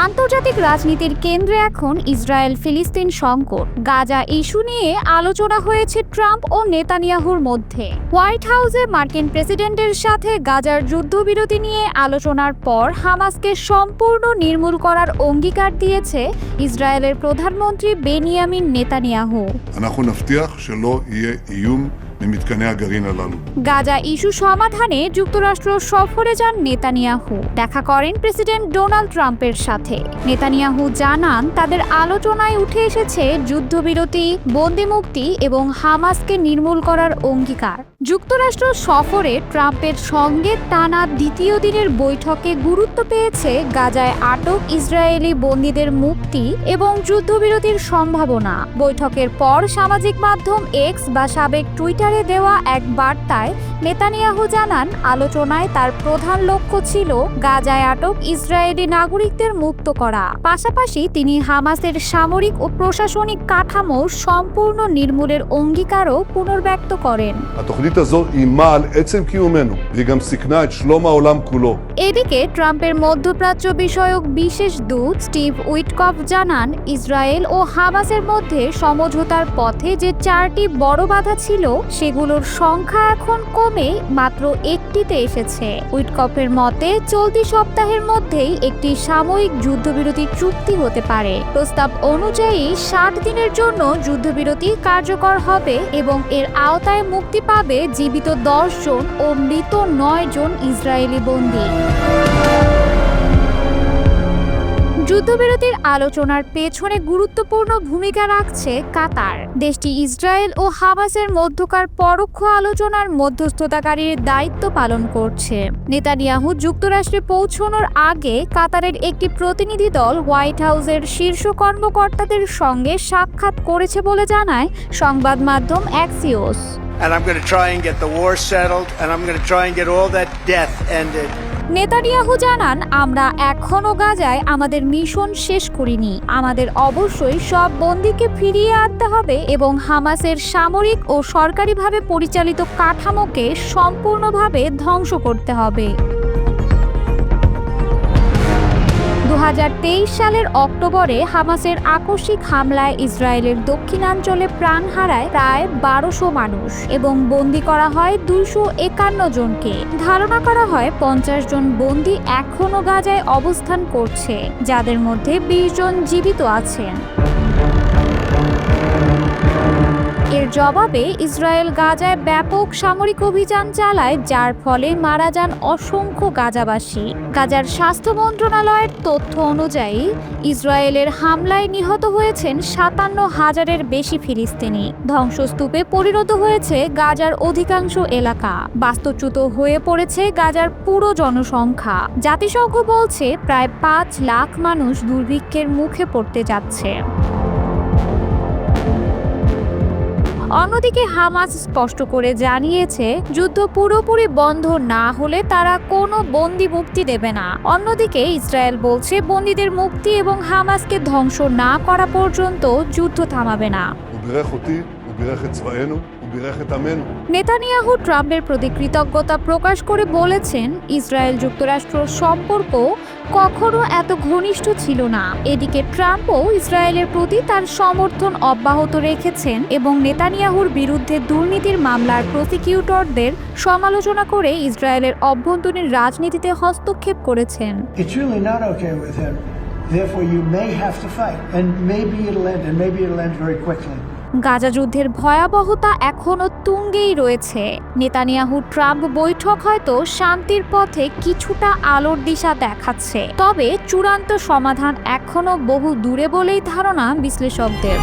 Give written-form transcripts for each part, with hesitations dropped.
আন্তর্জাতিক রাজনীতির কেন্দ্রে এখন ইসরায়েল ফিলিস্তিন সংকট। গাজা ইস্যু নিয়ে আলোচনা হয়েছে ট্রাম্প ও নেতানিয়াহুর মধ্যে। হোয়াইট হাউসে মার্কিন প্রেসিডেন্টের সাথে গাজার যুদ্ধবিরতি নিয়ে আলোচনার পর হামাসকে সম্পূর্ণ নির্মূল করার অঙ্গীকার দিয়েছে ইসরায়েলের প্রধানমন্ত্রী বেনিয়ামিন নেতানিয়াহু। গাজা ইস্যু সমাধানে যুক্তরাষ্ট্র সফরে যান নেতানিয়াহু। দেখা করেন প্রেসিডেন্ট ডোনাল্ড ট্রাম্পের সাথে। নেতানিয়াহু জানান তাদের আলোচনায় উঠে এসেছে যুদ্ধবিরতি, বন্দি মুক্তি এবং হামাসকে নির্মূল করার অঙ্গীকার। যুক্তরাষ্ট্র সফরে ট্রাম্পের সঙ্গে টানা দ্বিতীয় দিনের বৈঠকে গুরুত্ব পেয়েছে গাজায় আটক ইসরায়েলি বন্দীদের মুক্তি এবং যুদ্ধবিরতির সম্ভাবনা। বৈঠকের পর সামাজিক মাধ্যম এক্স বা সাবেক টুইটারে দেওয়া এক বার্তায় নেতানিয়াহু জানান আলোচনায় তার প্রধান লক্ষ্য ছিল গাজায় আটক ইসরায়েলি নাগরিকদের মুক্ত করা। পাশাপাশি তিনি হামাসের সামরিক ও প্রশাসনিক কাঠামো সম্পূর্ণ নির্মূলের অঙ্গীকারও পুনর্ব্যক্ত করেন। এদিকে ট্রাম্পের মধ্যপ্রাচ্য বিষয়ক বিশেষ দূত স্টিভ উইটকফ জানান ইসরায়েল ও হামাসের মধ্যে সমঝোতার পথে যে 4টি বড় বাধা ছিল সেগুলোর সংখ্যা এখন কমে মাত্র 1টিতে এসেছে। উইটকফের মতে চলতি সপ্তাহের মধ্যেই একটি সাময়িক যুদ্ধবিরতি চুক্তি হতে পারে। প্রস্তাব অনুযায়ী 60 দিনের জন্য যুদ্ধবিরতি কার্যকর হবে এবং এর আওতায় মুক্তি পাবে জীবিত 10 জন ও মৃত 9 জন ইসরায়েলি বন্দী। যুদ্ধবিরতির আলোচনার পেছনে গুরুত্বপূর্ণ ভূমিকা রাখছে কাতার। দেশটি ইসরায়েল ও হামাসের মধ্যকার পরোক্ষ আলোচনার মধ্যস্থতাকারীর দায়িত্ব পালন করছে। নেতানিয়াহু যুক্তরাষ্ট্রে পৌঁছানোর আগে কাতারের একটি প্রতিনিধি দল হোয়াইট হাউসের শীর্ষ কর্মকর্তাদের সঙ্গে সাক্ষাৎ করেছে বলে জানায় সংবাদ মাধ্যম Axios. And I'm going to try and get the war settled, and I'm going to try and get all that death ended. Netanyahu জানান আমরা এখনো গাজায় আমাদের মিশন শেষ করিনি। আমাদের অবশ্যই সব বন্দীকে ফিরিয়ে আনতে হবে এবং হামাসের সামরিক ও সরকারিভাবে পরিচালিত কাঠামোকে সম্পূর্ণভাবে ধ্বংস করতে হবে। 2023 সালের অক্টোবরে হামাসের আকস্মিক হামলায় ইসরায়েলের দক্ষিণাঞ্চলে প্রাণ হারায় প্রায় 1200 মানুষ এবং বন্দী করা হয় 251 জনকে। ধারণা করা হয় 50 জন বন্দী এখনও গাজায় অবস্থান করছে, যাদের মধ্যে 20 জন জীবিত আছেন। এর জবাবে ইসরায়েল গাজায় ব্যাপক সামরিক অভিযান চালায়, যার ফলে মারা যান অসংখ্য গাজাবাসী। গাজার স্বাস্থ্য মন্ত্রণালয়ের তথ্য অনুযায়ী ইসরায়েলের হামলায় নিহত হয়েছেন 57,000-এর বেশি ফিলিস্তিনি। ধ্বংসস্তূপে পরিণত হয়েছে গাজার অধিকাংশ এলাকা। বাস্তুচ্যুত হয়ে পড়েছে গাজার পুরো জনসংখ্যা। জাতিসংঘ বলছে প্রায় 5 লাখ মানুষ দুর্ভিক্ষের মুখে পড়তে যাচ্ছে। অন্যদিকে হামাস স্পষ্ট করে জানিয়েছে যুদ্ধ পুরোপুরি বন্ধ না হলে তারা কোনো বন্দী মুক্তি দেবে না। অন্যদিকে ইসরায়েল বলছে বন্দীদের মুক্তি এবং হামাসকে ধ্বংস না করা পর্যন্ত যুদ্ধ থামাবে না। নেতানিয়াহু ট্রাম্পের প্রতি কৃতজ্ঞতা প্রকাশ করে বলেছেন ইসরায়েল যুক্তরাষ্ট্র সম্পর্ক কখনো এত ঘনিষ্ঠ ছিল না। এদিকে ট্রাম্পও ইসরায়েলের প্রতি তার সমর্থন অব্যাহত রেখেছেন এবং নেতানিয়াহুর বিরুদ্ধে দুর্নীতির মামলার প্রসিকিউটরদের সমালোচনা করে ইসরায়েলের অভ্যন্তরীণ রাজনীতিতে হস্তক্ষেপ করেছেন। গাজা যুদ্ধের ভয়াবহতা এখনো তুঙ্গেই রয়েছে। নেতানিয়াহু ট্রাম্প বৈঠক হয়তো শান্তির পথে কিছুটা আলোর দিশা দেখাচ্ছে, তবে চূড়ান্ত সমাধান এখনো বহু দূরে বলেই ধারণা বিশ্লেষকদের।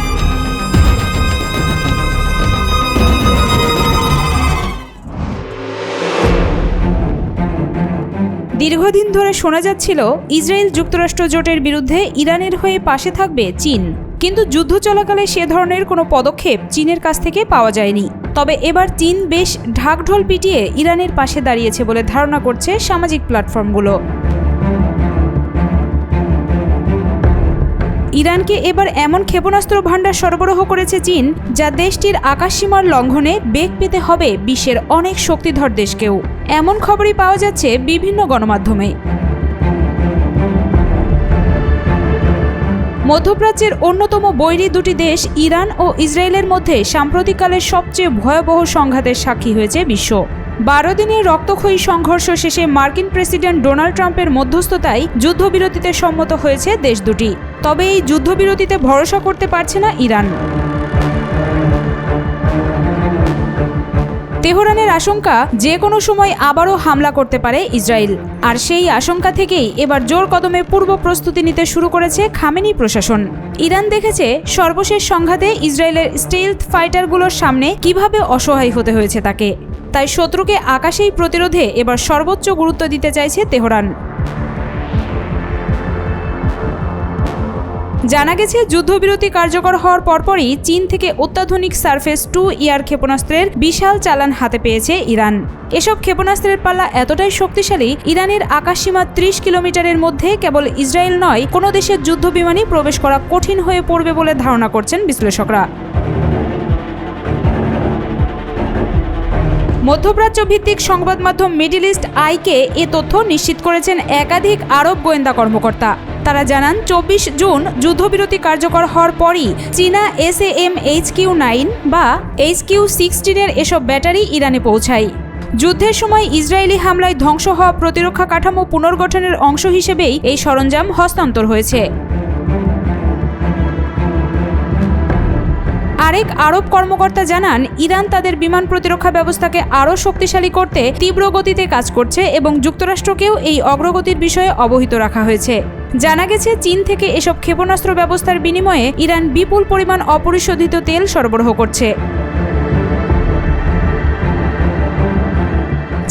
দীর্ঘদিন ধরে শোনা যাচ্ছিল ইসরায়েল যুক্তরাষ্ট্র জোটের বিরুদ্ধে ইরানের হয়ে পাশে থাকবে চীন, কিন্তু যুদ্ধ চলাকালে সে ধরনের কোনো পদক্ষেপ চীনের কাছ থেকে পাওয়া যায়নি। তবে এবার চীন বেশ ঢাকঢোল পিটিয়ে ইরানের পাশে দাঁড়িয়েছে বলে ধারণা করছে সামাজিক প্ল্যাটফর্মগুলো। ইরানকে এবার এমন ক্ষেপণাস্ত্র ভান্ডার সরবরাহ করেছে চীন, যা দেশটির আকাশসীমার লঙ্ঘনে বেগ পেতে হবে বিশ্বের অনেক শক্তিধর দেশকেও। এমন খবরই পাওয়া যাচ্ছে বিভিন্ন গণমাধ্যমে। মধ্যপ্রাচ্যের অন্যতম বৈরী দুটি দেশ ইরান ও ইসরায়েলের মধ্যে সাম্প্রতিককালের সবচেয়ে ভয়াবহ সংঘাতের সাক্ষী হয়েছে বিশ্ব। 12 দিনের রক্তক্ষয়ী সংঘর্ষ শেষে মার্কিন প্রেসিডেন্ট ডোনাল্ড ট্রাম্পের মধ্যস্থতায় যুদ্ধবিরতিতে সম্মত হয়েছে দেশ দুটি। তবে এই যুদ্ধবিরতিতে ভরসা করতে পারছে না ইরান। তেহরানের আশঙ্কা যে কোনো সময় আবারও হামলা করতে পারে ইসরায়েল, আর সেই আশঙ্কা থেকেই এবার জোর কদমে পূর্ব প্রস্তুতি নিতে শুরু করেছে খামেনি প্রশাসন। ইরান দেখেছে সর্বশেষ সংঘাতে ইসরায়েলের স্টেলথ ফাইটারগুলোর সামনে কিভাবে অসহায় হতে হয়েছে তাকে, তাই শত্রুকে আকাশেই প্রতিরোধে এবার সর্বোচ্চ গুরুত্ব দিতে চাইছে তেহরান। জানা গেছে যুদ্ধবিরতি কার্যকর হওয়ার পরপরই চীন থেকে অত্যাধুনিক সারফেস 2 ইয়ার ক্ষেপণাস্ত্রের বিশাল চালান হাতে পেয়েছে ইরান। এসব ক্ষেপণাস্ত্রের পাল্লা এতটাই শক্তিশালী, ইরানের আকাশসীমা 30 কিলোমিটারের মধ্যে কেবল ইসরায়েল নয়, কোনো দেশের যুদ্ধবিমানই প্রবেশ করা কঠিন হয়ে পড়বে বলে ধারণা করছেন বিশ্লেষকরা। মধ্যপ্রাচ্য ভিত্তিক সংবাদ মাধ্যম মিডল ইস্ট আইকে এ তথ্য নিশ্চিত করেছেন একাধিক আরব গোয়েন্দা কর্মকর্তা। তারা জানান 24 জুন যুদ্ধবিরতি কার্যকর হওয়ার পরই চীনা SAM HQ-9 বা HQ-16 এসব ব্যাটারি ইরানে পৌঁছায়। যুদ্ধের সময় ইসরায়েলি হামলায় ধ্বংস হওয়া প্রতিরক্ষা কাঠামো পুনর্গঠনের অংশ হিসেবেই এই সরঞ্জাম হস্তান্তর হয়েছে। আরেক আরব কর্মকর্তা জানান, ইরান তাদের বিমান প্রতিরক্ষা ব্যবস্থাকে আরও শক্তিশালী করতে তীব্র গতিতে কাজ করছে এবং যুক্তরাষ্ট্রকেও এই অগ্রগতির বিষয়ে অবহিত রাখা হয়েছে। জানা গেছে চীন থেকে এসব ক্ষেপণাস্ত্র ব্যবস্থার বিনিময়ে ইরান বিপুল পরিমাণ অপরিশোধিত তেল সরবরাহ করছে।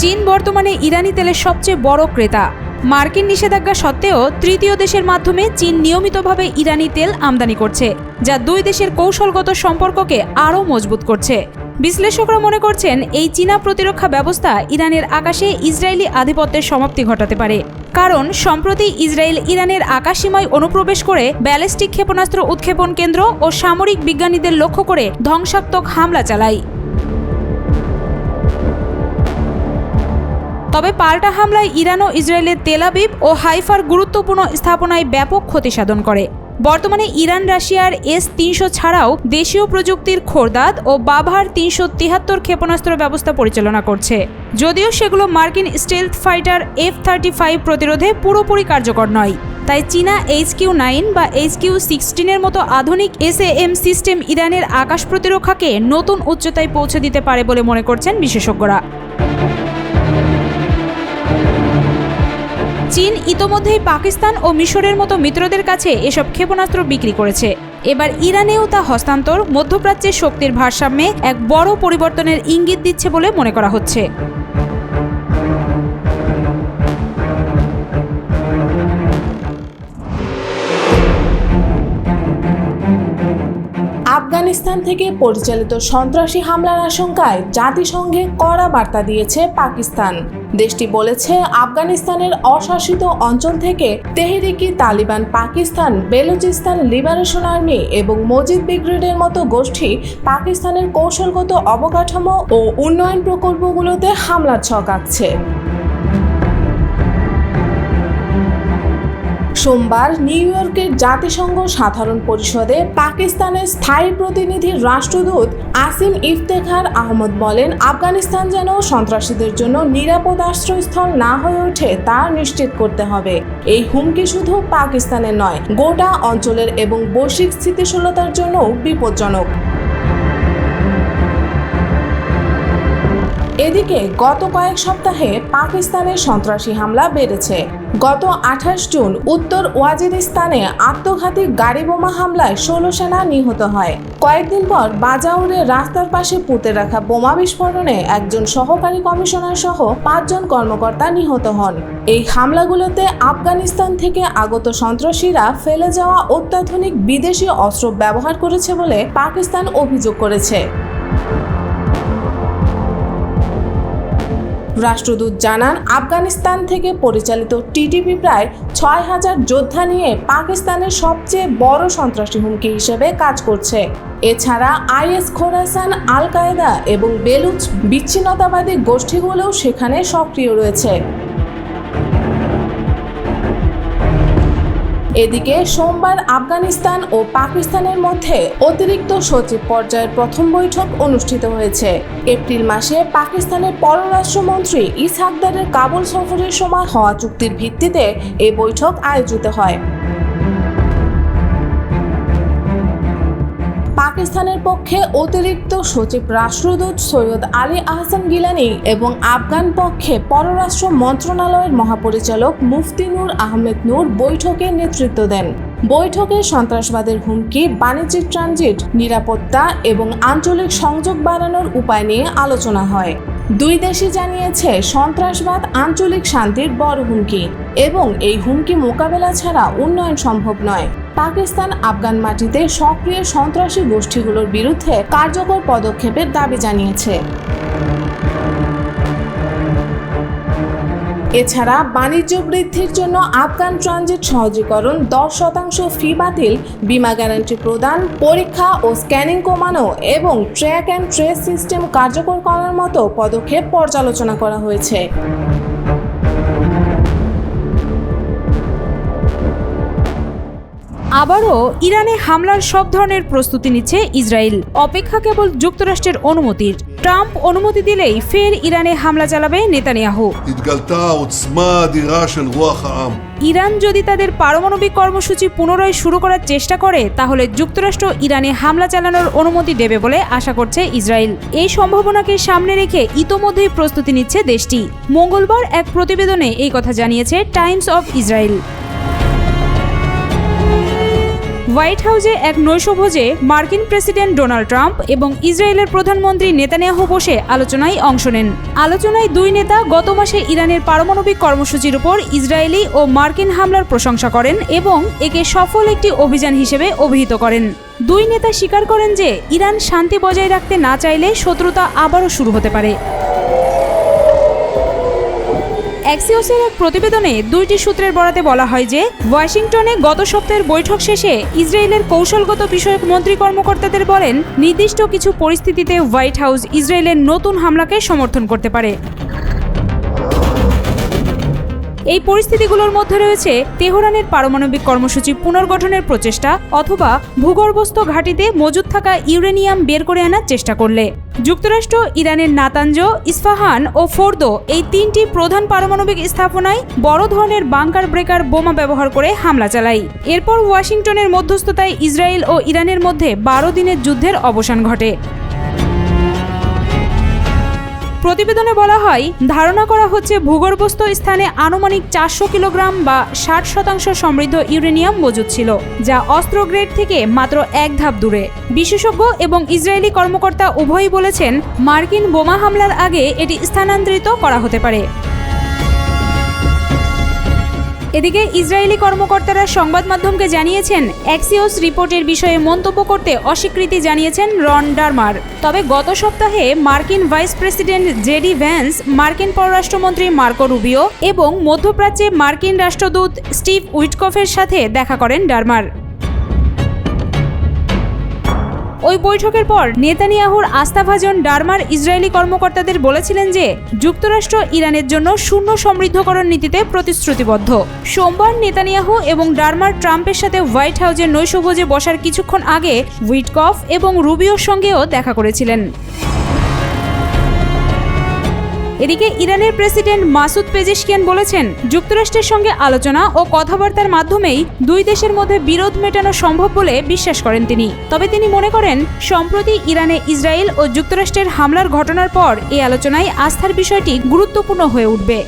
চীন বর্তমানে ইরানি তেলের সবচেয়ে বড় ক্রেতা। মার্কিন নিষেধাজ্ঞা সত্ত্বেও তৃতীয় দেশের মাধ্যমে চীন নিয়মিতভাবে ইরানি তেল আমদানি করছে, যা দুই দেশের কৌশলগত সম্পর্ককে আরও মজবুত করছে। বিশ্লেষকরা মনে করছেন এই চীনা প্রতিরক্ষা ব্যবস্থা ইরানের আকাশে ইসরায়েলি আধিপত্যের সমাপ্তি ঘটাতে পারে, কারণ সম্প্রতি ইসরায়েল ইরানের আকাশসীমায় অনুপ্রবেশ করে ব্যালিস্টিক ক্ষেপণাস্ত্র উৎক্ষেপণ কেন্দ্র ও সামরিক বিজ্ঞানীদের লক্ষ্য করে ধ্বংসাত্মক হামলা চালায়। তবে পাল্টা হামলায় ইরান ও ইসরায়েলের তেল আবিব ও হাইফার গুরুত্বপূর্ণ স্থাপনায় ব্যাপক ক্ষতি সাধন করে। বর্তমানে ইরান রাশিয়ার S-300 ছাড়াও দেশীয় প্রযুক্তির খোরদাদ ও বাভার 373 ক্ষেপণাস্ত্র ব্যবস্থা পরিচালনা করছে, যদিও সেগুলো মার্কিন স্টেলথ ফাইটার F-35 প্রতিরোধে পুরোপুরি কার্যকর নয়। তাই চীনা HQ-9 বা HQ-16 মতো আধুনিক SAM সিস্টেম ইরানের আকাশ প্রতিরক্ষাকে নতুন উচ্চতায় পৌঁছে দিতে পারে বলে মনে করছেন বিশেষজ্ঞরা। চীন ইতোমধ্যেই পাকিস্তান ও মিশরের মতো মিত্রদের কাছে এসব ক্ষেপণাস্ত্র বিক্রি করেছে। এবার ইরানেও তা হস্তান্তর মধ্যপ্রাচ্যের শক্তির ভারসাম্যে এক বড় পরিবর্তনের ইঙ্গিত দিচ্ছে বলে মনে করা হচ্ছে। আফগানিস্তান থেকে পরিচালিত সন্ত্রাসী হামলার আশঙ্কায় জাতিসংঘে কড়া বার্তা দিয়েছে পাকিস্তান। দেশটি বলেছে, আফগানিস্তানের অশাসিত অঞ্চল থেকে তেহরিকি তালিবান পাকিস্তান, বেলুচিস্তান লিবারেশন আর্মি এবং মজিদ ব্রিগেডের মতো গোষ্ঠী পাকিস্তানের কৌশলগত অবকাঠামো ও উন্নয়ন প্রকল্পগুলোতে হামলার ছক আঁকছে। সোমবার নিউ ইয়র্কের জাতিসংঘ সাধারণ পরিষদে পাকিস্তানের স্থায়ী প্রতিনিধি রাষ্ট্রদূত আসিম ইফতেখার আহমদ বলেন, আফগানিস্তান যেন সন্ত্রাসীদের জন্য নিরাপদ আশ্রয়স্থল না হয়ে ওঠে তা নিশ্চিত করতে হবে। এই হুমকি শুধু পাকিস্তানের নয়, গোটা অঞ্চলের এবং বৈশ্বিক স্থিতিশীলতার জন্য বিপজ্জনক। এদিকে গত কয়েক সপ্তাহে পাকিস্তানের সন্ত্রাসী হামলা বেড়েছে। গত 28 জুন উত্তর ওয়াজিরিস্তানে আত্মঘাতী গাড়ি বোমা হামলায় 16 সেনা নিহত হয়। কয়েকদিন পর বাজাউরে রাস্তার পাশে পুঁতে রাখা বোমা বিস্ফোরণে একজন সহকারী কমিশনার সহ 5 জন কর্মকর্তা নিহত হন। এই হামলাগুলোতে আফগানিস্তান থেকে আগত সন্ত্রাসীরা ফেলে যাওয়া অত্যাধুনিক বিদেশি অস্ত্র ব্যবহার করেছে বলে পাকিস্তান অভিযোগ করেছে। রাষ্ট্রদূত জানান, আফগানিস্তান থেকে পরিচালিত টিটিপি প্রায় 6000 যোদ্ধা নিয়ে পাকিস্তানের সবচেয়ে বড় সন্ত্রাসী হুমকি হিসেবে কাজ করছে। এছাড়া IS, খোরাসান, আল কায়েদা এবং বেলুচ বিচ্ছিন্নতাবাদী গোষ্ঠীগুলোও সেখানে সক্রিয় রয়েছে। এদিকে সোমবার আফগানিস্তান ও পাকিস্তানের মধ্যে অতিরিক্ত সচিব পর্যায়ের প্রথম বৈঠক অনুষ্ঠিত হয়েছে। এপ্রিল মাসে পাকিস্তানের পররাষ্ট্রমন্ত্রী ইসহাকদারের কাবুল সফরের সময় হওয়া চুক্তির ভিত্তিতে এই বৈঠক আয়োজিত হয়। পাকিস্তানের পক্ষে অতিরিক্ত সচিব রাষ্ট্রদূত সৈয়দ আলী আহসান গিলানি এবং আফগান পক্ষে পররাষ্ট্র মন্ত্রণালয়ের মহাপরিচালক মুফতি নূর আহমেদ নূর বৈঠকে নেতৃত্ব দেন। বৈঠকে সন্ত্রাসবাদের হুমকি, বাণিজ্যিক ট্রানজিট, নিরাপত্তা এবং আঞ্চলিক সংযোগ বাড়ানোর উপায় নিয়ে আলোচনা হয়। দুই দেশই জানিয়েছে সন্ত্রাসবাদ আঞ্চলিক শান্তির বড় হুমকি এবং এই হুমকি মোকাবেলা ছাড়া উন্নয়ন সম্ভব নয়। পাকিস্তান আফগান মাটিতে সক্রিয় সন্ত্রাসী গোষ্ঠীগুলোর বিরুদ্ধে কার্যকর পদক্ষেপের দাবি জানিয়েছে। এছাড়া বাণিজ্য বৃদ্ধির জন্য আফগান ট্রানজিট সহজীকরণ, 10% ফি বাতিল, বীমা গ্যারান্টি প্রদান, পরীক্ষা ও স্ক্যানিং কমানো এবং ট্র্যাক অ্যান্ড ট্রেস সিস্টেম কার্যকর করার মতো পদক্ষেপ পর্যালোচনা করা হয়েছে। আবারও ইরানে হামলার সব ধরনের প্রস্তুতি নিচ্ছে ইসরায়েল। অপেক্ষা কেবল যুক্তরাষ্ট্রের অনুমতির। ট্রাম্প অনুমতি দিলেই ফের ইরানে হামলা চালাবে নেতানিয়াহু। ইরান যদি তাদের পারমাণবিক কর্মসূচি পুনরায় শুরু করার চেষ্টা করে তাহলে যুক্তরাষ্ট্র ইরানে হামলা চালানোর অনুমতি দেবে বলে আশা করছে ইসরায়েল। এই সম্ভাবনাকে সামনে রেখে ইতোমধ্যেই প্রস্তুতি নিচ্ছে দেশটি। মঙ্গলবার এক প্রতিবেদনে এই কথা জানিয়েছে টাইমস অফ ইসরায়েল। হোয়াইট হাউসে এক নৈশভোজে মার্কিন প্রেসিডেন্ট ডোনাল্ড ট্রাম্প এবং ইসরায়েলের প্রধানমন্ত্রী নেতানিয়াহু বসে আলোচনায় অংশ নেন। আলোচনায় দুই নেতা গত মাসে ইরানের পারমাণবিক কর্মসূচির উপর ইসরায়েলি ও মার্কিন হামলার প্রশংসা করেন এবং একে সফল একটি অভিযান হিসেবে অভিহিত করেন। দুই নেতা স্বীকার করেন যে ইরান শান্তি বজায় রাখতে না চাইলে শত্রুতা আবারও শুরু হতে পারে। অ্যাক্সিওসের এক প্রতিবেদনে দুইটি সূত্রের বরাতে বলা হয় যে ওয়াশিংটনে গত সপ্তাহের বৈঠক শেষে ইসরায়েলের কৌশলগত বিষয়ক মন্ত্রী কর্মকর্তাদের বলেন নির্দিষ্ট কিছু পরিস্থিতিতে হোয়াইট হাউস ইসরায়েলের নতুন হামলাকে সমর্থন করতে পারে। এই পরিস্থিতিগুলোর মধ্যে রয়েছে তেহরানের পারমাণবিক কর্মসূচি পুনর্গঠনের প্রচেষ্টা অথবা ভূগর্ভস্থ ঘাঁটিতে মজুদ থাকা ইউরেনিয়াম বের করে আনার চেষ্টা করলে। যুক্তরাষ্ট্র ইরানের নাতাঞ্জ, ইস্পাহান ও ফোর্দো এই তিনটি প্রধান পারমাণবিক স্থাপনায় বড় ধরনের বাংকার ব্রেকার বোমা ব্যবহার করে হামলা চালায়। এরপর ওয়াশিংটনের মধ্যস্থতায় ইসরায়েল ও ইরানের মধ্যে 12 দিনের যুদ্ধের অবসান ঘটে। প্রতিবেদনে বলা হয় ধারণা করা হচ্ছে ভূগর্ভস্থ স্থানে আনুমানিক 400 কিলোগ্রাম বা 60% সমৃদ্ধ ইউরেনিয়াম মজুদ ছিল, যা অস্ত্র গ্রেড থেকে মাত্র এক ধাপ দূরে। বিশেষজ্ঞ এবং ইসরায়েলি কর্মকর্তা উভয়ই বলেছেন মার্কিন বোমা হামলার আগে এটি স্থানান্তরিত করা হতে পারে। এদিকে ইসরায়েলি কর্মকর্তারা সংবাদ মাধ্যমকে জানিয়েছেন অ্যাক্সিওস রিপোর্টের বিষয়ে মন্তব্য করতে অস্বীকৃতি জানিয়েছেন রন ডারমার। তবে গত সপ্তাহে মার্কিন ভাইস প্রেসিডেন্ট জেডি ভ্যান্স, মার্কিন পররাষ্ট্রমন্ত্রী মার্কো রুবিও এবং মধ্যপ্রাচ্যে মার্কিন রাষ্ট্রদূত স্টিভ উইটকফের সাথে দেখা করেন ডারমার। ওই বৈঠকের পর নেতানিয়াহুর আস্থাভাজন ডারমার ইসরায়েলি কর্মকর্তাদের বলেছিলেন যে যুক্তরাষ্ট্র ইরানের জন্য শূন্য সমৃদ্ধকরণ নীতিতে প্রতিশ্রুতিবদ্ধ। সোমবার নেতানিয়াহু এবং ডারমার ট্রাম্পের সাথে হোয়াইট হাউসের নৈশভোজে বসার কিছুক্ষণ আগে উইটকফ এবং রুবিওর সঙ্গেও দেখা করেছিলেন। এদিকে ইরানের প্রেসিডেন্ট মাসুদ পেজেশকিয়ান বলেছেন যুক্তরাষ্ট্রের সঙ্গে আলোচনা ও কথাবার্তার মাধ্যমেই দুই দেশের মধ্যে বিরোধ মেটানো সম্ভব বলে বিশ্বাস করেন তিনি। তবে তিনি মনে করেন সম্প্রতি ইরানে ইসরায়েল ও যুক্তরাষ্ট্রের হামলার ঘটনার পর এই আলোচনায় আস্থার বিষয়টি গুরুত্বপূর্ণ হয়ে উঠবে।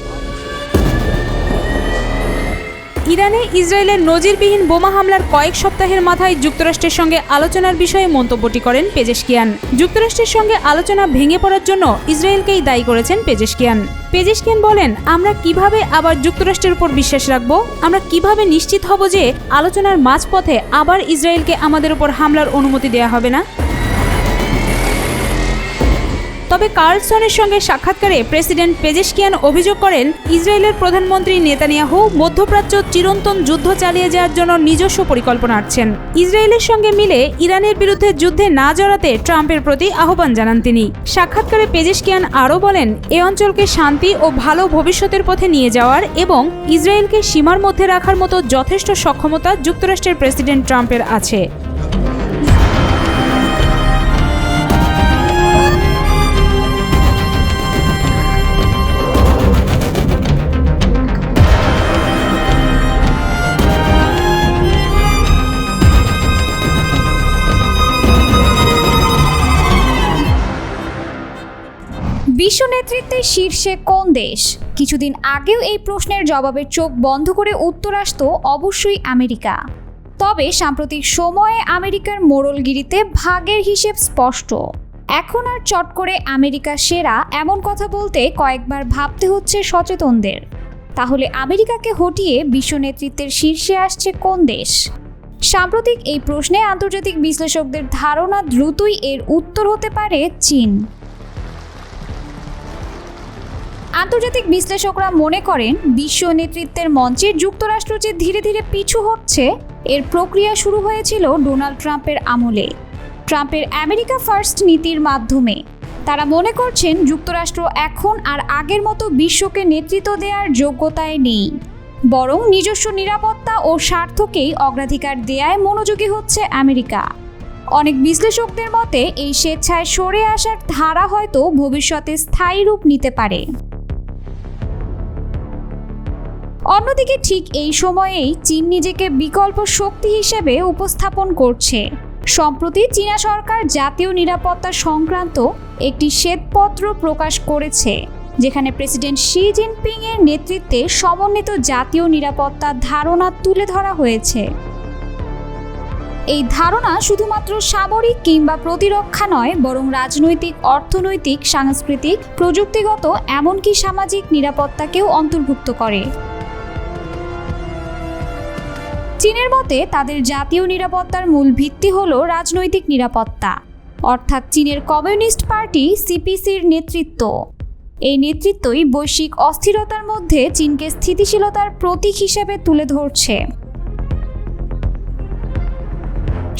ইরানে ইসরায়েলের নজিরবিহীন বোমা হামলার কয়েক সপ্তাহের মাথায় যুক্তরাষ্ট্রের সঙ্গে আলোচনার বিষয়ে মন্তব্যটি করেন পেজেশকিয়ান। যুক্তরাষ্ট্রের সঙ্গে আলোচনা ভেঙে পড়ার জন্য ইসরায়েলকেই দায়ী করেছেন পেজেশকিয়ান। পেজেশকিয়ান বলেন আমরা কিভাবে আবার যুক্তরাষ্ট্রের উপর বিশ্বাস রাখব? আমরা কিভাবে নিশ্চিত হব যে আলোচনার মাঝপথে আবার ইসরায়েলকে আমাদের উপর হামলার অনুমতি দেওয়া হবে না? তবে কার্লসনের সঙ্গে সাক্ষাৎকারে প্রেসিডেন্ট পেজেশকিয়ান অভিযোগ করেন, ইসরায়েলের প্রধানমন্ত্রী নেতানিয়াহু মধ্যপ্রাচ্য চিরন্তন যুদ্ধ চালিয়ে যাওয়ার জন্য নিজস্ব পরিকল্পনা আঁটছেন। ইসরায়েলের সঙ্গে মিলে ইরানের বিরুদ্ধে যুদ্ধে না জড়াতে ট্রাম্পের প্রতি আহ্বান জানান তিনি। সাক্ষাৎকারে পেজেশকিয়ান আরও বলেন, এ অঞ্চলকে শান্তি ও ভালো ভবিষ্যতের পথে নিয়ে যাওয়ার এবং ইসরায়েলকে সীমার মধ্যে রাখার মতো যথেষ্ট সক্ষমতা যুক্তরাষ্ট্রের প্রেসিডেন্ট ট্রাম্পের আছে। বিশ্ব নেতৃত্বের শীর্ষে কোন দেশ? কিছুদিন আগেও এই প্রশ্নের জবাবে চোখ বন্ধ করে উত্তর আসতো অবশ্যই আমেরিকা। তবে সাম্প্রতিক সময়ে আমেরিকার মোড়লগিরিতে ভাগের হিসেব স্পষ্ট। এখন আর চট করে আমেরিকা সেরা এমন কথা বলতে কয়েকবার ভাবতে হচ্ছে সচেতনদের। তাহলে আমেরিকাকে হটিয়ে বিশ্ব নেতৃত্বের শীর্ষে আসছে কোন দেশ? সাম্প্রতিক এই প্রশ্নে আন্তর্জাতিক বিশ্লেষকদের ধারণা দ্রুতই এর উত্তর হতে পারে চীন। আন্তর্জাতিক বিশ্লেষকরা মনে করেন, বিশ্ব নেতৃত্বের মঞ্চে যুক্তরাষ্ট্র যে ধীরে ধীরে পিছু হটছে, এর প্রক্রিয়া শুরু হয়েছিল ডোনাল্ড ট্রাম্পের আমলে। ট্রাম্পের আমেরিকা ফার্স্ট নীতির মাধ্যমে তারা মনে করছেন যুক্তরাষ্ট্র এখন আর আগের মতো বিশ্বকে নেতৃত্ব দেওয়ার যোগ্যতায় নেই, বরং নিজস্ব নিরাপত্তা ও স্বার্থকেই অগ্রাধিকার দেয়ায় মনোযোগী হচ্ছে আমেরিকা। অনেক বিশ্লেষকদের মতে এই স্বেচ্ছায় সরে আসার ধারা হয়তো ভবিষ্যতে স্থায়ী রূপ নিতে পারে। অন্যদিকে ঠিক এই সময়েই চীন নিজেকে বিকল্প শক্তি হিসেবে উপস্থাপন করছে। সম্প্রতি চীনা সরকার জাতীয় নিরাপত্তা সংক্রান্ত একটি শ্বেতপত্র প্রকাশ করেছে, যেখানে প্রেসিডেন্ট শি জিনপিং এর নেতৃত্বে সমন্বিত জাতীয় নিরাপত্তার ধারণা তুলে ধরা হয়েছে। এই ধারণা শুধুমাত্র সামরিক কিংবা প্রতিরক্ষা নয়, বরং রাজনৈতিক, অর্থনৈতিক, সাংস্কৃতিক, প্রযুক্তিগত, এমনকি সামাজিক নিরাপত্তাকেও অন্তর্ভুক্ত করে। চীনের মতে তাদের জাতীয় নিরাপত্তার মূল ভিত্তি হল রাজনৈতিক নিরাপত্তা, অর্থাৎ চীনের কমিউনিস্ট পার্টি সিপিসির নেতৃত্ব। এই নেতৃত্বই বৈশ্বিক অস্থিরতার মধ্যে চীনকে স্থিতিশীলতার প্রতীক হিসেবে তুলে ধরছে।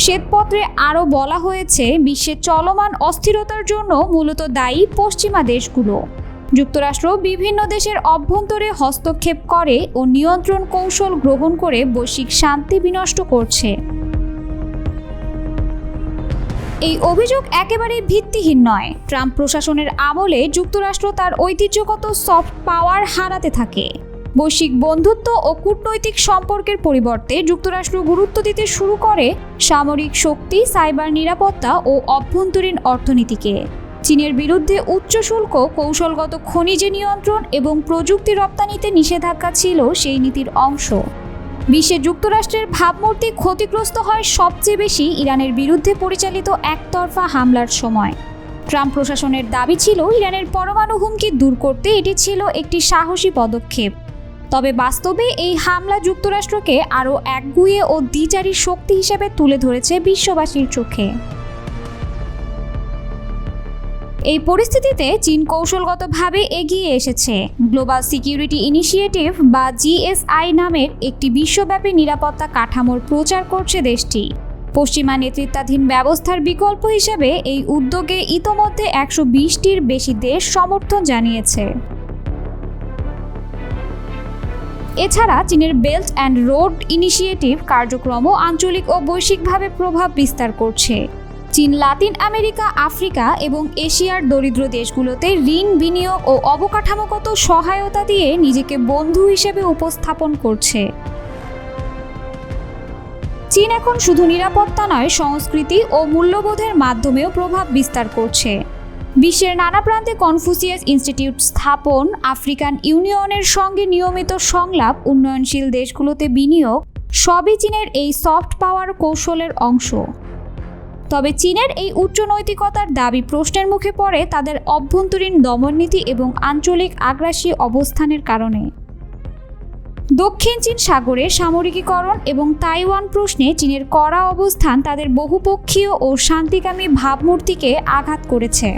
শ্বেতপত্রে আরও বলা হয়েছে, বিশ্বে চলমান অস্থিরতার জন্য মূলত দায়ী পশ্চিমা দেশগুলো। যুক্তরাষ্ট্র বিভিন্ন দেশের অভ্যন্তরে হস্তক্ষেপ করে ও নিয়ন্ত্রণ কৌশল গ্রহণ করে বৈশ্বিক শান্তি বিনষ্ট করছে। এই অভিযোগ একেবারেই ভিত্তিহীন নয়। ট্রাম্প প্রশাসনের আমলে যুক্তরাষ্ট্র তার ঐতিহ্যগত সফট পাওয়ার হারাতে থাকে। বৈশ্বিক বন্ধুত্ব ও কূটনৈতিক সম্পর্কের পরিবর্তে যুক্তরাষ্ট্র গুরুত্ব দিতে শুরু করে সামরিক শক্তি, সাইবার নিরাপত্তা ও অভ্যন্তরীণ অর্থনীতিকে। চীনের বিরুদ্ধে উচ্চ শুল্ক, কৌশলগত খনিজে নিয়ন্ত্রণ এবং প্রযুক্তি রপ্তানিতে নিষেধাজ্ঞা ছিল সেই নীতির অংশ। বিশ্বে যুক্তরাষ্ট্রের ভাবমূর্তি ক্ষতিগ্রস্ত হয় সবচেয়ে বেশি ইরানের বিরুদ্ধে পরিচালিত একতরফা হামলার সময়। ট্রাম্প প্রশাসনের দাবি ছিল, ইরানের পরমাণু হুমকি দূর করতে এটি ছিল একটি সাহসী পদক্ষেপ। তবে বাস্তবে এই হামলা যুক্তরাষ্ট্রকে আরও একগুঁয়ে ও দ্বিচারী শক্তি হিসেবে তুলে ধরেছে বিশ্ববাসীর চোখে। এই পরিস্থিতিতে চীন কৌশলগতভাবে এগিয়ে এসেছে। গ্লোবাল সিকিউরিটি ইনিশিয়েটিভ বা জিএসআই নামের একটি বিশ্বব্যাপী নিরাপত্তা কাঠামোর প্রচার করছে দেশটি। পশ্চিমা নেতৃত্বাধীন ব্যবস্থার বিকল্প হিসেবে এই উদ্যোগে ইতোমধ্যে 120টির বেশি দেশ সমর্থন জানিয়েছে। এছাড়া চীনের বেল্ট অ্যান্ড রোড ইনিশিয়েটিভ কার্যক্রমও আঞ্চলিক ও বৈশ্বিকভাবে প্রভাব বিস্তার করছে। চীন লাতিন আমেরিকা, আফ্রিকা এবং এশিয়ার দরিদ্র দেশগুলোতে ঋণ, বিনিয়োগ ও অবকাঠামোগত সহায়তা দিয়ে নিজেকে বন্ধু হিসেবে উপস্থাপন করছে। চীন এখন শুধু নিরাপত্তা নয়, সংস্কৃতি ও মূল্যবোধের মাধ্যমেও প্রভাব বিস্তার করছে। বিশ্বের নানা প্রান্তে কনফুসিয়াস ইনস্টিটিউট স্থাপন, আফ্রিকান ইউনিয়নের সঙ্গে নিয়মিত সংলাপ, উন্নয়নশীল দেশগুলোতে বিনিয়োগ, সবই চীনের এই সফট পাওয়ার কৌশলের অংশ। তবে চীনের এই উচ্চ নৈতিকতার দাবি প্রশ্নের মুখে পড়ে তাদের অভ্যন্তরীণ দমননীতি এবং আঞ্চলিক আগ্রাসী অবস্থানের কারণে। দক্ষিণ চীন সাগরে সামরিকীকরণ এবং তাইওয়ান প্রশ্নে চীনের কড়া অবস্থান তাদের বহুপক্ষীয় ও শান্তিকামী ভাবমূর্তিকে আঘাত করেছে।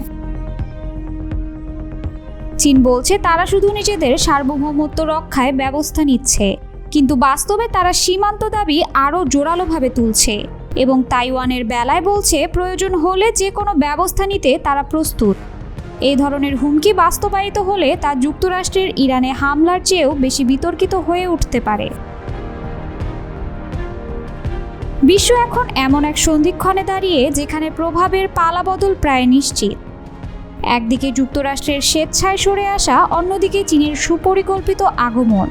চীন বলছে তারা শুধু নিজেদের সার্বভৌমত্ব রক্ষায় ব্যবস্থা নিচ্ছে, কিন্তু বাস্তবে তারা সীমান্ত দাবি আরও জোরালোভাবে তুলছে এবং তাইওয়ানের বেলায় বলছে প্রয়োজন হলে যে কোনো ব্যবস্থা নিতে তারা প্রস্তুত। এই ধরনের হুমকি বাস্তবায়িত হলে তা যুক্তরাষ্ট্রের ইরানে হামলার চেয়েও বেশি বিতর্কিত হয়ে উঠতে পারে। বিশ্ব এখন এমন এক সন্ধিক্ষণে দাঁড়িয়ে যেখানে প্রভাবের পালাবদল প্রায় নিশ্চিত। একদিকে যুক্তরাষ্ট্রের স্বেচ্ছায় সরে আসা, অন্যদিকে চীনের সুপরিকল্পিত আগমন।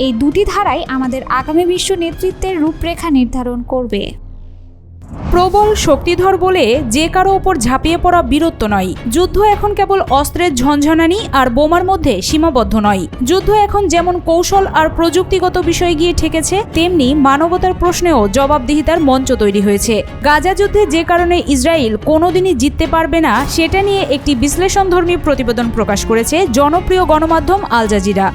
এই দুটি ধারাই আমাদের আগামী বিশ্ব নেতৃত্বের রূপরেখা নির্ধারণ করবে। প্রবল শক্তিধর বলে যে কারো ওপর ঝাঁপিয়ে পড়া বীরত্ব নয়। যুদ্ধ এখন কেবল অস্ত্রের ঝনঝনানি আর বোমার মধ্যে সীমাবদ্ধ নয়। যুদ্ধ এখন যেমন কৌশল আর প্রযুক্তিগত বিষয়ে গিয়ে ঠেকেছে, তেমনি মানবতার প্রশ্নেও জবাবদিহিতার মঞ্চ তৈরি হয়েছে। গাজা যুদ্ধে যে কারণে ইসরায়েল কোনোদিনই জিততে পারবে না, সেটা নিয়ে একটি বিশ্লেষণধর্মী প্রতিবেদন প্রকাশ করেছে জনপ্রিয় গণমাধ্যম আল জাজিরা।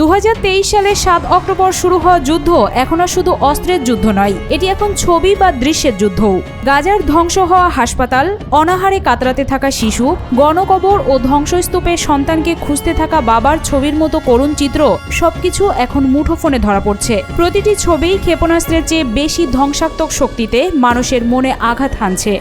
2023 সালের 7 অক্টোবর শুরু হওয়া যুদ্ধ এখন আর শুধু অস্ত্রের যুদ্ধ নয়, এটি এখন ছবি বা দৃশ্যের যুদ্ধও। গাজার ধ্বংস হওয়া হাসপাতাল, অনাহারে কাতরাতে থাকা শিশু, গণকবর ও ধ্বংসস্তূপে সন্তানকে খুঁজতে থাকা বাবার ছবির মতো করুণ চিত্র সবকিছু এখন মুঠোফোনে ধরা পড়ছে। প্রতিটি ছবি ক্ষেপণাস্ত্রের চেয়ে বেশি ধ্বংসাত্মক শক্তিতে মানুষের মনে আঘাত হানছে।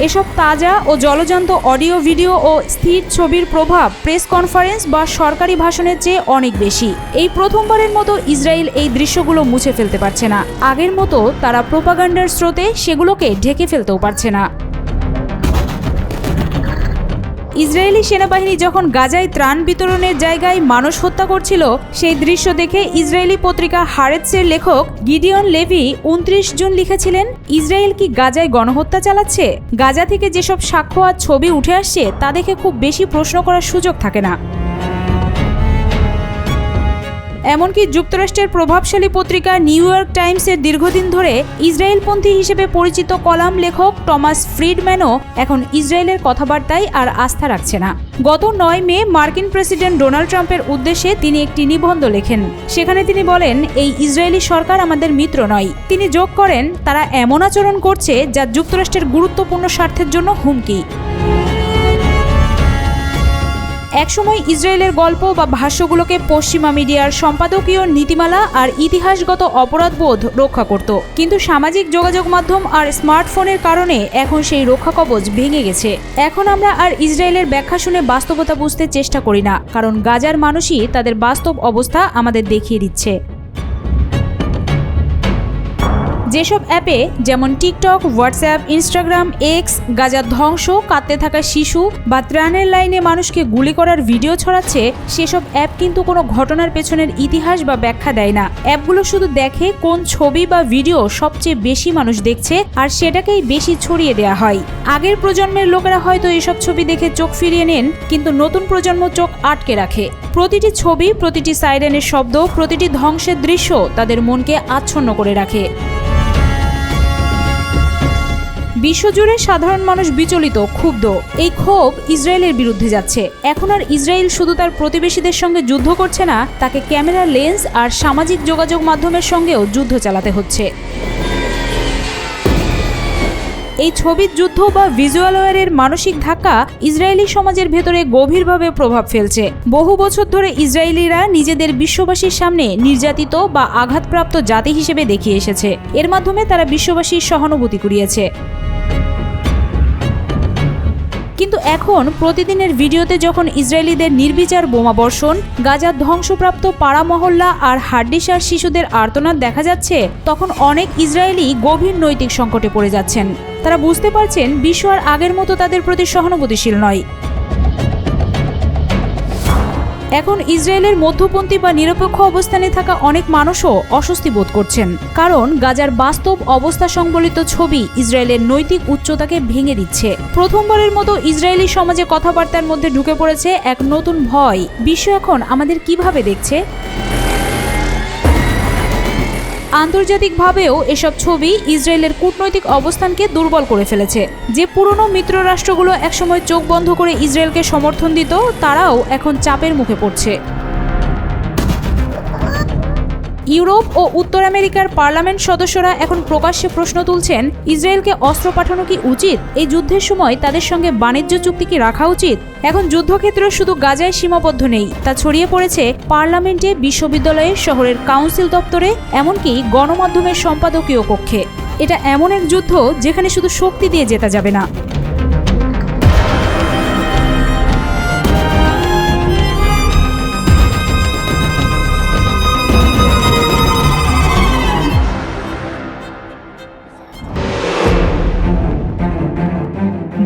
এসব তাজা ও জলজান্ত অডিও, ভিডিও ও স্থির ছবির প্রভাব প্রেস কনফারেন্স বা সরকারি ভাষণের চেয়ে অনেক বেশি। এই প্রথমবারের মতো ইসরায়েল এই দৃশ্যগুলো মুছে ফেলতে পারছে না। আগের মতো তারা প্রোপাগান্ডার স্রোতে সেগুলোকে ঢেকে ফেলতেও পারছে না। ইসরায়েলি সেনাবাহিনী যখন গাজায় ত্রাণ বিতরণের জায়গায় মানুষ হত্যা করছিল, সেই দৃশ্য দেখে ইসরায়েলি পত্রিকা হারেতসের লেখক গিডিয়ন লেভি 29 জুন লিখেছিলেন, ইসরায়েল কি গাজায় গণহত্যা চালাচ্ছে? গাজা থেকে যেসব সাক্ষ্য আর ছবি উঠে আসছে তা দেখে খুব বেশি প্রশ্ন করার সুযোগ থাকে না। এমনকি যুক্তরাষ্ট্রের প্রভাবশালী পত্রিকা নিউ ইয়র্ক টাইমসের দীর্ঘদিন ধরে ইসরায়েলপন্থী হিসেবে পরিচিত কলাম লেখক টমাস ফ্রিডম্যানও এখন ইসরায়েলের কথাবার্তায় আর আস্থা রাখছে না। গত 9 মে মার্কিন প্রেসিডেন্ট ডোনাল্ড ট্রাম্পের উদ্দেশ্যে তিনি একটি নিবন্ধ লেখেন। সেখানে তিনি বলেন, এই ইসরায়েলি সরকার আমাদের মিত্র নয়। তিনি যোগ করেন, তারা এমন আচরণ করছে যা যুক্তরাষ্ট্রের গুরুত্বপূর্ণ স্বার্থের জন্য হুমকি। একসময় ইসরায়েলের গল্প বা ভাষ্যগুলোকে পশ্চিমা মিডিয়ার সম্পাদকীয় নীতিমালা আর ইতিহাসগত অপরাধবোধ রক্ষা করত, কিন্তু সামাজিক যোগাযোগ মাধ্যম আর স্মার্টফোনের কারণে এখন সেই রক্ষা কবচ ভেঙে গেছে। এখন আমরা আর ইসরায়েলের ব্যাখ্যা শুনে বাস্তবতা বুঝতে চেষ্টা করি না, কারণ গাজার মানুষই তাদের বাস্তব অবস্থা আমাদের দেখিয়ে দিচ্ছে। যেসব অ্যাপে যেমন টিকটক, হোয়াটসঅ্যাপ, ইনস্টাগ্রাম, এক্স গাজার ধ্বংস, কাঁদতে থাকা শিশু বা ত্রাণের লাইনে মানুষকে গুলি করার ভিডিও ছড়াচ্ছে, সেসব অ্যাপ কিন্তু কোনো ঘটনার পেছনের ইতিহাস বা ব্যাখ্যা দেয় না। অ্যাপগুলো শুধু দেখে কোন ছবি বা ভিডিও সবচেয়ে বেশি মানুষ দেখছে আর সেটাকেই বেশি ছড়িয়ে দেওয়া হয়। আগের প্রজন্মের লোকেরা হয়তো এসব ছবি দেখে চোখ ফিরিয়ে নেন, কিন্তু নতুন প্রজন্ম চোখ আটকে রাখে। প্রতিটি ছবি, প্রতিটি সাইরেনের শব্দ, প্রতিটি ধ্বংসের দৃশ্য তাদের মনকে আচ্ছন্ন করে রাখে। বিশ্বজুড়ে সাধারণ মানুষ বিচলিত, ক্ষুব্ধ। এই ক্ষোভ ইসরায়েলের বিরুদ্ধে যাচ্ছে। এখন আর ইসরায়েল শুধু তার প্রতিবেশীদের সঙ্গে যুদ্ধ করছে না, তাকে ক্যামেরার লেন্স আর সামাজিক যোগাযোগ মাধ্যমের সঙ্গেও যুদ্ধ চালাতে হচ্ছে। এই ছবির যুদ্ধ বা ভিজুয়াল ওয়ারের মানসিক ধাক্কা ইসরায়েলি সমাজের ভেতরে গভীরভাবে প্রভাব ফেলছে। বহু বছর ধরে ইসরায়েলিরা নিজেদের বিশ্ববাসীর সামনে নির্যাতিত বা আঘাতপ্রাপ্ত জাতি হিসেবে দেখিয়ে এসেছে। এর মাধ্যমে তারা বিশ্ববাসীর সহানুভূতি কুড়িয়েছে। কিন্তু এখন প্রতিদিনের ভিডিওতে যখন ইসরায়েলিদের নির্বিচার বোমাবর্ষণ, গাজার ধ্বংসপ্রাপ্ত পাড়া মহল্লা আর হাড্ডিসার শিশুদের আর্তনাদ দেখা যাচ্ছে, তখন অনেক ইসরায়েলি গভীর নৈতিক সংকটে পড়ে যাচ্ছেন। তারা বুঝতে পারছেন বিশ্ব আর আগের মতো তাদের প্রতি সহানুভূতিশীল নয়। এখন ইসরায়েলের মধ্যপন্থী বা নিরপেক্ষ অবস্থানে থাকা অনেক মানুষও অস্বস্তি বোধ করছেন, কারণ গাজার বাস্তব অবস্থা সংবলিত ছবি ইসরায়েলের নৈতিক উচ্চতাকে ভেঙে দিচ্ছে। প্রথমবারের মতো ইসরায়েলি সমাজে কথাবার্তার মধ্যে ঢুকে পড়েছে এক নতুন ভয়। বিশ্ব এখন আমাদের কিভাবে দেখছে? আন্তর্জাতিকভাবেও এসব ছবি ইসরায়েলের কূটনৈতিক অবস্থানকে দুর্বল করে ফেলেছে। যে পুরনো মিত্র রাষ্ট্রগুলো একসময় চোখ বন্ধ করে ইসরায়েলকে সমর্থন দিত, তারাও এখন চাপের মুখে পড়ছে। ইউরোপ ও উত্তর আমেরিকার পার্লামেন্ট সদস্যরা এখন প্রকাশ্যে প্রশ্ন তুলছেন, ইসরায়েলকে অস্ত্র পাঠানো কি উচিত? এই যুদ্ধের সময় তাদের সঙ্গে বাণিজ্য চুক্তি কি রাখা উচিত? এখন যুদ্ধক্ষেত্র শুধু গাজায় সীমাবদ্ধ নেই, তা ছড়িয়ে পড়েছে পার্লামেন্টে, বিশ্ববিদ্যালয়ে, শহরের কাউন্সিল দপ্তরে, এমনকি গণমাধ্যমের সম্পাদকীয় কক্ষে। এটা এমন এক যুদ্ধ যেখানে শুধু শক্তি দিয়ে জেতা যাবে না।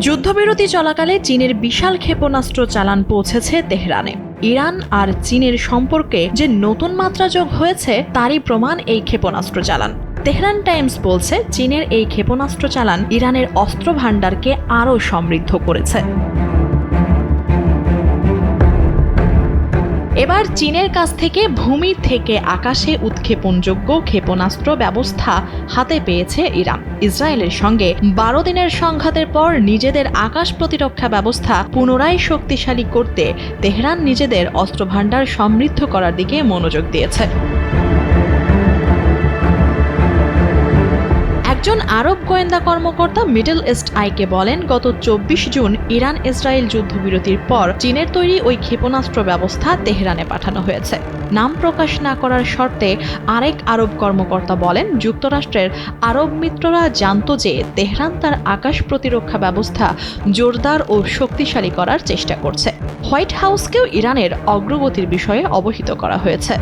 যুদ্ধবিরতি চলাকালে চীনের বিশাল ক্ষেপণাস্ত্র চালান পৌঁছেছে তেহরানে। ইরান আর চীনের সম্পর্কে যে নতুন মাত্রা যোগ হয়েছে তারই প্রমাণ এই ক্ষেপণাস্ত্র চালান। তেহরান টাইমস বলছে, চীনের এই ক্ষেপণাস্ত্র চালান ইরানের অস্ত্র ভাণ্ডারকে আরও সমৃদ্ধ করেছে। এবার চীনের কাছ থেকে ভূমি থেকে আকাশে উৎক্ষেপণযোগ্য ক্ষেপণাস্ত্র ব্যবস্থা হাতে পেয়েছে ইরান। ইসরায়েলের সঙ্গে 12 দিনের সংঘাতের পর নিজেদের আকাশ প্রতিরক্ষা ব্যবস্থা পুনরায় শক্তিশালী করতে তেহরান নিজেদের অস্ত্রভাণ্ডার সমৃদ্ধ করার দিকে মনোযোগ দিয়েছে। একজন আরব গোয়েন্দা কর্মকর্তা মিডল ইস্ট আইকে বলেন, গত 24 জুন ইরান ইসরায়েল যুদ্ধবিরতির পর চীনের তৈরি ওই ক্ষেপণাস্ত্র ব্যবস্থা তেহরানে পাঠানো হয়েছে। নাম প্রকাশ না করার শর্তে আরেক আরব কর্মকর্তা বলেন, যুক্তরাষ্ট্রের আরব মিত্ররা জানত যে তেহরান তার আকাশ প্রতিরক্ষা ব্যবস্থা জোরদার ও শক্তিশালী করার চেষ্টা করছে। হোয়াইট হাউসকেও ইরানের অগ্রগতির বিষয়ে অবহিত করা হয়েছে।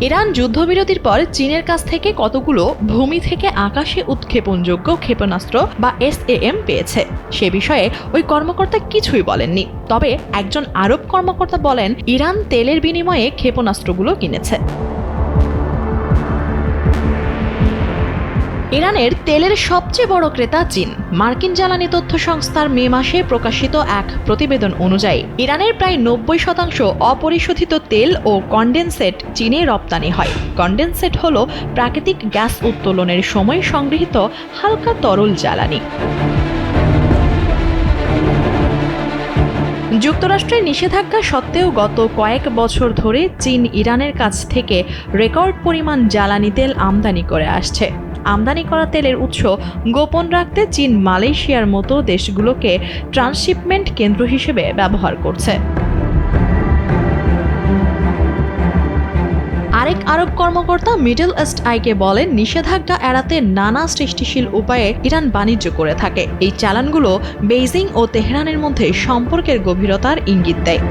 ইরান যুদ্ধবিরতির পর চীনের কাছ থেকে কতগুলো ভূমি থেকে আকাশে উৎক্ষেপণযোগ্য ক্ষেপণাস্ত্র বা SAM পেয়েছে সে বিষয়ে ওই কর্মকর্তা কিছুই বলেননি। তবে একজন আরব কর্মকর্তা বলেন, ইরান তেলের বিনিময়ে ক্ষেপণাস্ত্রগুলো কিনেছে। ইরানের তেলের সবচেয়ে বড় ক্রেতা চীন। মার্কিন জ্বালানি তথ্য সংস্থার মে মাসে প্রকাশিত এক প্রতিবেদন অনুযায়ী ইরানের প্রায় 90% অপরিশোধিত তেল ও কনডেনসেট চীনে রপ্তানি হয়। কনডেনসেট হল প্রাকৃতিক গ্যাস উত্তোলনের সময় সংগৃহীত হালকা তরল জ্বালানি। যুক্তরাষ্ট্রের নিষেধাজ্ঞা সত্ত্বেও গত কয়েক বছর ধরে চীন ইরানের কাছ থেকে রেকর্ড পরিমাণ জ্বালানি তেল আমদানি করে আসছে। আমদানি করা তেলের উৎস গোপন রাখতে চীন মালয়েশিয়ার মতো দেশগুলোকে ট্রান্সশিপমেন্ট কেন্দ্র হিসেবে ব্যবহার করছে। আরেক আরব কর্মকর্তা মিডল ইস্ট আইকে বলেন, নিষেধাজ্ঞা এড়াতে নানা সৃষ্টিশীল উপায়ে ইরান বাণিজ্য করে থাকে। এই চালানগুলো বেইজিং ও তেহরানের মধ্যে সম্পর্কের গভীরতার ইঙ্গিত দেয়।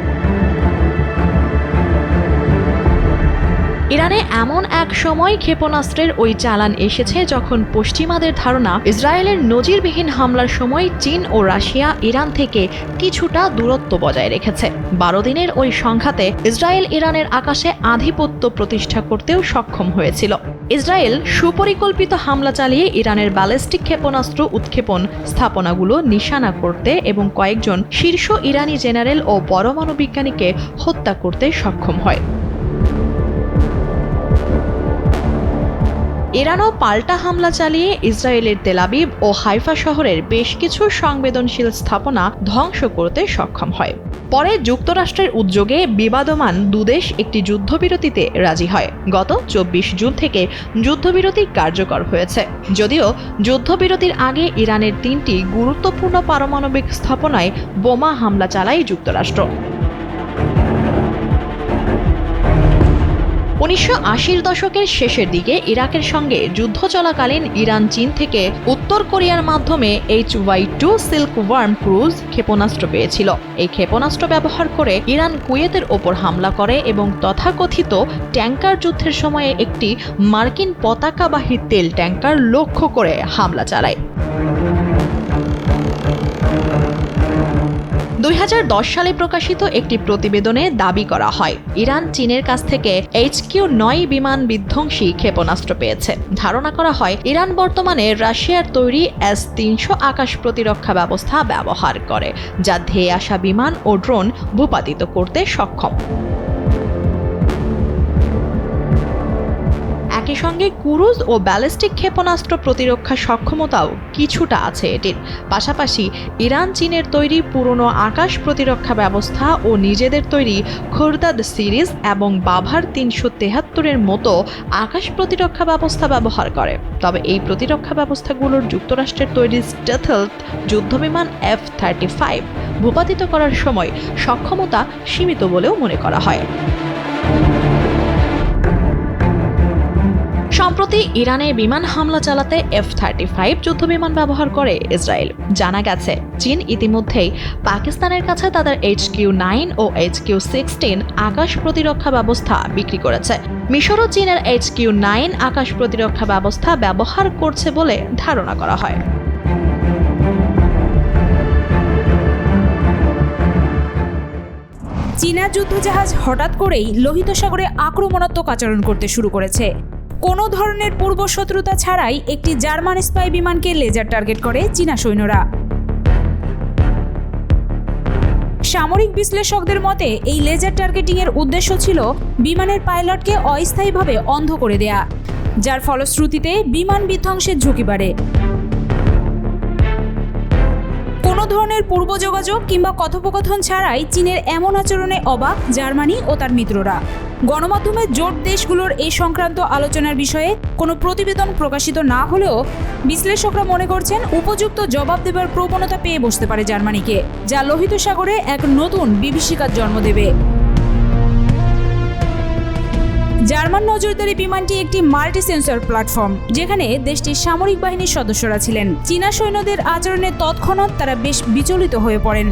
ইরানে এমন এক সময় ক্ষেপণাস্ত্রের ওই চালান এসেছে যখন পশ্চিমাদের ধারণা ইসরায়েলের নজিরবিহীন হামলার সময় চীন ও রাশিয়া ইরান থেকে কিছুটা দূরত্ব বজায় রেখেছে। 12 দিনের ওই সংঘাতে ইসরায়েল ইরানের আকাশে আধিপত্য প্রতিষ্ঠা করতেও সক্ষম হয়েছিল। ইসরায়েল সুপরিকল্পিত হামলা চালিয়ে ইরানের ব্যালিস্টিক ক্ষেপণাস্ত্র উৎক্ষেপণ স্থাপনাগুলো নিশানা করতে এবং কয়েকজন শীর্ষ ইরানি জেনারেল ও পরমাণু বিজ্ঞানীকে হত্যা করতে সক্ষম হয়। ইরানও পাল্টা হামলা চালিয়ে ইসরায়েলের তেল আবিব ও হাইফা শহরের বেশ কিছু সংবেদনশীল স্থাপনা ধ্বংস করতে সক্ষম হয়। পরে যুক্তরাষ্ট্রের উদ্যোগে বিবাদমান দুদেশ একটি যুদ্ধবিরতিতে রাজি হয়। গত 24 জুন থেকে যুদ্ধবিরতি কার্যকর হয়েছে। যদিও যুদ্ধবিরতির আগে ইরানের 3টি গুরুত্বপূর্ণ পারমাণবিক স্থাপনায় বোমা হামলা চালায় যুক্তরাষ্ট্র। 1980-র দশকের শেষের দিকে ইরাকের সঙ্গে যুদ্ধ চলাকালীন ইরান চীন থেকে উত্তর কোরিয়ার মাধ্যমে HY-2 সিল্কওয়ার্ম ক্রুজ ক্ষেপণাস্ত্র পেয়েছিল। এই ক্ষেপণাস্ত্র ব্যবহার করে ইরান কুয়েতের ওপর হামলা করে এবং তথাকথিত ট্যাঙ্কার যুদ্ধের সময়ে একটি মার্কিন পতাকাবাহী তেল ট্যাঙ্কার লক্ষ্য করে হামলা চালায়। 2010 সালে প্রকাশিত একটি প্রতিবেদনে দাবি করা হয়, ইরান চীনের কাছ থেকে HQ-9 বিমান বিধ্বংসী ক্ষেপণাস্ত্র পেয়েছে। ধারণা করা হয়, ইরান বর্তমানে রাশিয়ার তৈরি S-300 আকাশ প্রতিরক্ষা ব্যবস্থা ব্যবহার করে, যা ধেয়ে আসা বিমান ও ড্রোন ভূপাতিত করতে সক্ষম। একই সঙ্গে ক্রুজ ও ব্যালিস্টিক ক্ষেপণাস্ত্র প্রতিরক্ষা সক্ষমতাও কিছুটা আছে এটির। পাশাপাশি ইরান চীনের তৈরি পুরনো আকাশ প্রতিরক্ষা ব্যবস্থা ও নিজেদের তৈরি খোরদাদ সিরিজ এবং বাভার ৩৭৩-এর মতো আকাশ প্রতিরক্ষা ব্যবস্থা ব্যবহার করে। তবে এই প্রতিরক্ষা ব্যবস্থাগুলোর যুক্তরাষ্ট্রের তৈরি স্টেলথ যুদ্ধবিমান F-35 ভূপাতিত করার সময় সক্ষমতা সীমিত বলেও মনে করা হয়। সম্প্রতি ইরানে বিমান হামলা চালাতে F-35 যুদ্ধবিমান ব্যবহার করে ইসরায়েল। জানা গেছে চীন ইতিমধ্যেই পাকিস্তানের কাছে তাদের HQ-9 ও HQ-16 আকাশ প্রতিরক্ষা ব্যবস্থা বিক্রি করেছে। মিশরও চীনের HQ-9 আকাশ প্রতিরক্ষা ব্যবস্থা ব্যবহার করছে বলে ধারণা করা হয়। চীনা যুদ্ধজাহাজ হঠাৎ করেই লোহিত সাগরে আক্রমণাত্মক আচরণ করতে শুরু করেছে। কোনো ধরনের পূর্ব শত্রুতা ছাড়াই একটি জার্মান স্পাই বিমানকে লেজার টার্গেট করে চীনা সৈন্যরা। সামরিক বিশ্লেষকদের মতে এই লেজার টার্গেটিংয়ের উদ্দেশ্য ছিল বিমানের পাইলটকে অস্থায়ীভাবে অন্ধ করে দেয়া, যার ফলশ্রুতিতে বিমান বিধ্বংসের ঝুঁকি বাড়ে। কোনো ধরনের পূর্ব যোগাযোগ কিংবা কথোপকথন ছাড়াই চীনের এমন আচরণে অবাক জার্মানি ও তার মিত্ররা। গণমাধ্যমে জোট দেশগুলোর এই সংক্রান্ত আলোচনার বিষয়ে কোনো প্রতিবেদন প্রকাশিত না হলেও বিশ্লেষকরা মনে করছেন উপযুক্ত জবাব দেবার প্রবণতা পেয়ে বসতে পারে জার্মানিকে, যা লোহিত সাগরে এক নতুন বিভীষিকার জন্ম দেবে। জার্মান নজরদারি বিমানটি একটি মাল্টি সেন্সর প্ল্যাটফর্ম, যেখানে দেশটির সামরিক বাহিনীর সদস্যরা ছিলেন। চীনা সৈন্যদের আচরণে তৎক্ষণাৎ তারা বেশ বিচলিত হয়ে পড়েন।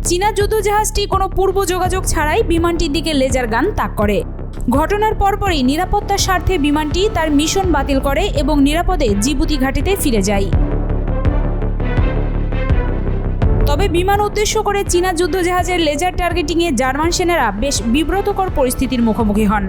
চীনা যুদ্ধজাহাজটি কোনো পূর্ব যোগাযোগ ছাড়াই বিমানটির দিকে লেজার গান তাক করে। ঘটনার পরপরই নিরাপত্তার স্বার্থে বিমানটি তার মিশন বাতিল করে এবং নিরাপদে জিবুতি ঘাঁটিতে ফিরে যায়। তবে বিমান উদ্দেশ্য করে চীনা যুদ্ধজাহাজের লেজার টার্গেটিংয়ে জার্মান সেনারা বেশ বিব্রতকর পরিস্থিতির মুখোমুখি হন,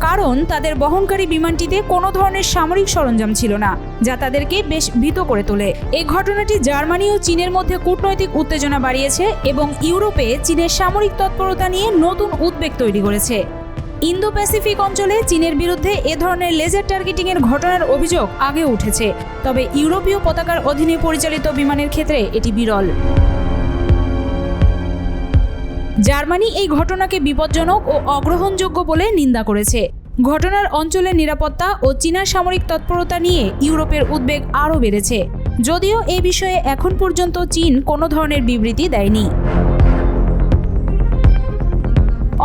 কারণ তাদের বহনকারী বিমানটিতে কোনো ধরনের সামরিক সরঞ্জাম ছিল না, যা তাদেরকে বেশ ভীত করে তোলে। এই ঘটনাটি জার্মানি ও চীনের মধ্যে কূটনৈতিক উত্তেজনা বাড়িয়েছে এবং ইউরোপে চীনের সামরিক তৎপরতা নিয়ে নতুন উদ্বেগ তৈরি করেছে। ইন্দো প্যাসিফিক অঞ্চলে চীনের বিরুদ্ধে এ ধরনের লেজার টার্গেটিংয়ের ঘটনার অভিযোগ আগে উঠেছে, তবে ইউরোপীয় পতাকার অধীনে পরিচালিত বিমানের ক্ষেত্রে এটি বিরল। জার্মানি এই ঘটনাকে বিপজ্জনক ও অগ্রহণযোগ্য বলে নিন্দা করেছে। ঘটনার অঞ্চলের নিরাপত্তা ও চীনা সামরিক তৎপরতা নিয়ে ইউরোপের উদ্বেগ আরও বেড়েছে, যদিও এ বিষয়ে এখন পর্যন্ত চীন কোনো ধরনের বিবৃতি দেয়নি।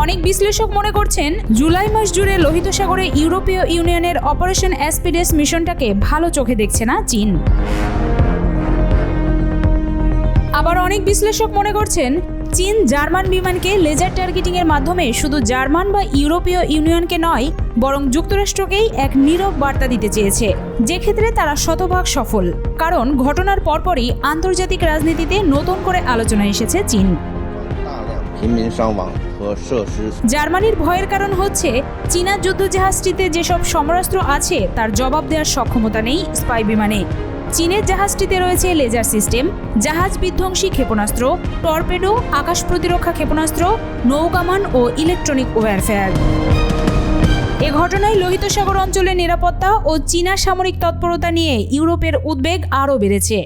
অনেক বিশ্লেষক মনে করছেন জুলাই মাস জুড়ে লোহিত সাগরে ইউরোপীয় ইউনিয়নের অপারেশন অ্যাসপিডেস মিশনটাকে ভালো চোখে দেখছে না চীন। আবার অনেক বিশ্লেষক মনে করছেন চীন জার্মান বিমানকে লেজার টার্গেটিংয়ের মাধ্যমে শুধু জার্মান বা ইউরোপীয় ইউনিয়নকে নয়, বরং যুক্তরাষ্ট্রকেই এক নীরব বার্তা দিতে চেয়েছে, যে ক্ষেত্রে তারা শতভাগ সফল, কারণ ঘটনার পরপরই আন্তর্জাতিক রাজনীতিতে নতুন করে আলোচনা এসেছে চীন। জার্মানির ভয়ের কারণ হচ্ছে চীনা যুদ্ধজাহাজটিতে যেসব সমরাস্ত্র আছে তার জবাব দেওয়ার সক্ষমতা নেই স্পাই বিমানে। চীনের জাহাজটিতে রয়েছে লেজার সিস্টেম, জাহাজ বিধ্বংসী ক্ষেপণাস্ত্র, টর্পেডো, আকাশ প্রতিরক্ষা ক্ষেপণাস্ত্র, নৌকামান ও ইলেকট্রনিক ওয়্যারফেয়ার। এ ঘটনায় লোহিত সাগর অঞ্চলের নিরাপত্তা ও চীনা সামরিক তৎপরতা নিয়ে ইউরোপের উদ্বেগ আরও বেড়েছে।